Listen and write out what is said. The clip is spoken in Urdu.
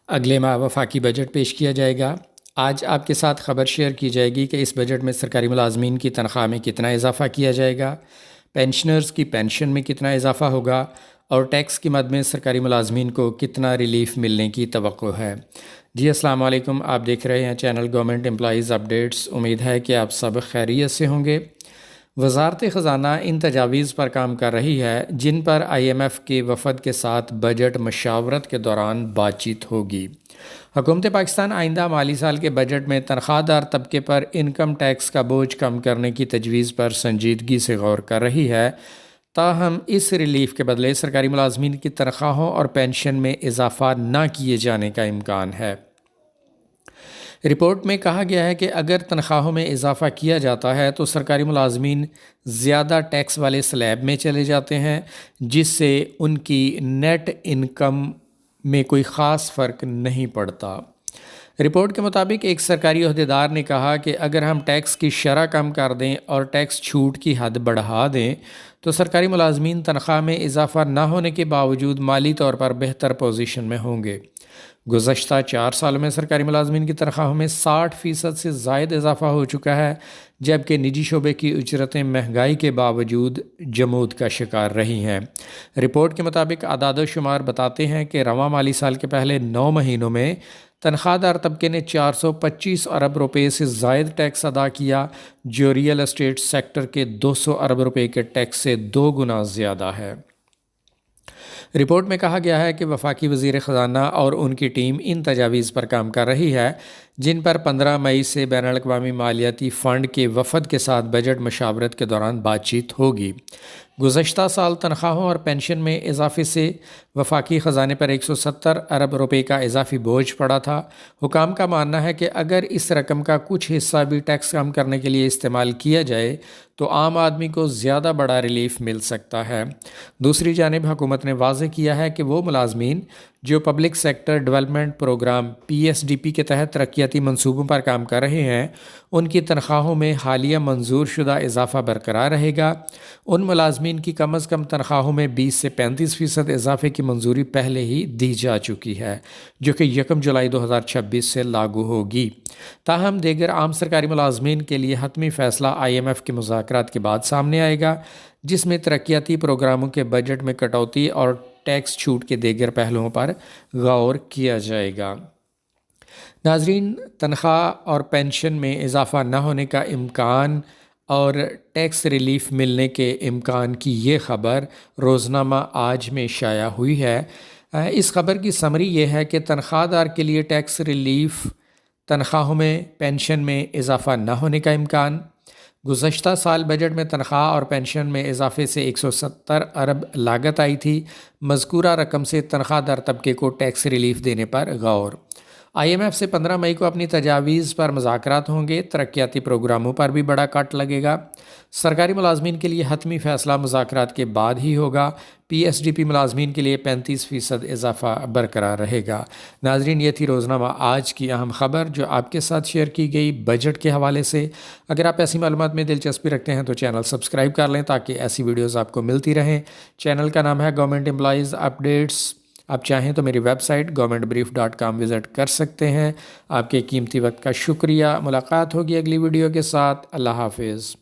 اگلے ماہ وفاقی بجٹ پیش کیا جائے گا۔ آج آپ کے ساتھ خبر شیئر کی جائے گی کہ اس بجٹ میں سرکاری ملازمین کی تنخواہ میں کتنا اضافہ کیا جائے گا، پینشنرز کی پینشن میں کتنا اضافہ ہوگا اور ٹیکس کی مد میں سرکاری ملازمین کو کتنا ریلیف ملنے کی توقع ہے۔ جی السلام علیکم، آپ دیکھ رہے ہیں چینل گورنمنٹ امپلائیز اپڈیٹس۔ امید ہے کہ آپ سب خیریت سے ہوں گے۔ وزارت خزانہ ان تجاویز پر کام کر رہی ہے جن پر IMF کے وفد کے ساتھ بجٹ مشاورت کے دوران بات چیت ہوگی۔ حکومت پاکستان آئندہ مالی سال کے بجٹ میں تنخواہ دار طبقے پر انکم ٹیکس کا بوجھ کم کرنے کی تجویز پر سنجیدگی سے غور کر رہی ہے، تاہم اس ریلیف کے بدلے سرکاری ملازمین کی تنخواہوں اور پینشن میں اضافہ نہ کیے جانے کا امکان ہے۔ رپورٹ میں کہا گیا ہے کہ اگر تنخواہوں میں اضافہ کیا جاتا ہے تو سرکاری ملازمین زیادہ ٹیکس والے سلیب میں چلے جاتے ہیں، جس سے ان کی نیٹ انکم میں کوئی خاص فرق نہیں پڑتا۔ رپورٹ کے مطابق ایک سرکاری عہدیدار نے کہا کہ اگر ہم ٹیکس کی شرح کم کر دیں اور ٹیکس چھوٹ کی حد بڑھا دیں تو سرکاری ملازمین تنخواہ میں اضافہ نہ ہونے کے باوجود مالی طور پر بہتر پوزیشن میں ہوں گے۔ گزشتہ 4 سالوں میں سرکاری ملازمین کی تنخواہوں میں 60% سے زائد اضافہ ہو چکا ہے، جبکہ نجی شعبے کی اجرتیں مہنگائی کے باوجود جمود کا شکار رہی ہیں۔ رپورٹ کے مطابق اعداد و شمار بتاتے ہیں کہ رواں مالی سال کے پہلے 9 مہینوں میں تنخواہ دار طبقے نے 425 ارب روپے سے زائد ٹیکس ادا کیا، جو ریئل اسٹیٹ سیکٹر کے 200 ارب روپے کے ٹیکس سے 2 گنا زیادہ ہے۔ رپورٹ میں کہا گیا ہے کہ وفاقی وزیر خزانہ اور ان کی ٹیم ان تجاویز پر کام کر رہی ہے جن پر 15 مئی سے بین الاقوامی مالیاتی فنڈ کے وفد کے ساتھ بجٹ مشاورت کے دوران بات چیت ہوگی۔ گزشتہ سال تنخواہوں اور پینشن میں اضافے سے وفاقی خزانے پر 170 ارب روپے کا اضافی بوجھ پڑا تھا۔ حکام کا ماننا ہے کہ اگر اس رقم کا کچھ حصہ بھی ٹیکس کم کرنے کے لیے استعمال کیا جائے تو عام آدمی کو زیادہ بڑا ریلیف مل سکتا ہے۔ دوسری جانب حکومت نے واضح کیا ہے کہ وہ ملازمین جو public sector development programme PSDP کے تحت ترقیاتی منصوبوں پر کام کر رہے ہیں، ان کی تنخواہوں میں حالیہ منظور شدہ اضافہ برقرار رہے گا۔ ان ملازمین کی کم از کم تنخواہوں میں 20 سے 35% اضافے کی منظوری پہلے ہی دی جا چکی ہے، جو کہ 1 جولائی 2026 سے لاگو ہوگی۔ تاہم دیگر عام سرکاری ملازمین کے لیے حتمی فیصلہ IMF کے مذاکرات کے بعد سامنے آئے گا، جس میں ترقیاتی پروگراموں کے بجٹ میں کٹوتی اور ٹیکس چھوٹ کے دیگر پہلوؤں پر غور کیا جائے گا۔ ناظرین، تنخواہ اور پینشن میں اضافہ نہ ہونے کا امکان اور ٹیکس ریلیف ملنے کے امکان کی یہ خبر روزنامہ آج میں شائع ہوئی ہے۔ اس خبر کی سمری یہ ہے کہ تنخواہ دار کے لیے ٹیکس ریلیف، تنخواہوں میں پینشن میں اضافہ نہ ہونے کا امکان۔ گزشتہ سال بجٹ میں تنخواہ اور پینشن میں اضافے سے 170 ارب لاگت آئی تھی۔ مذکورہ رقم سے تنخواہ دار طبقے کو ٹیکس ریلیف دینے پر غور۔ IMF سے 15 مئی کو اپنی تجاویز پر مذاکرات ہوں گے۔ ترقیاتی پروگراموں پر بھی بڑا کٹ لگے گا۔ سرکاری ملازمین کے لیے حتمی فیصلہ مذاکرات کے بعد ہی ہوگا۔ PSDP ملازمین کے لیے 35% اضافہ برقرار رہے گا۔ ناظرین، یہ تھی روزنامہ آج کی اہم خبر جو آپ کے ساتھ شیئر کی گئی بجٹ کے حوالے سے۔ اگر آپ ایسی معلومات میں دلچسپی رکھتے ہیں تو چینل سبسکرائب کر لیں تاکہ ایسی ویڈیوز آپ کو ملتی رہیں۔ چینل کا نام ہے گورنمنٹ امپلائیز اپڈیٹس۔ آپ چاہیں تو میری ویب سائٹ governmentbrief.com وزٹ کر سکتے ہیں۔ آپ کے قیمتی وقت کا شکریہ۔ ملاقات ہوگی اگلی ویڈیو کے ساتھ۔ اللہ حافظ۔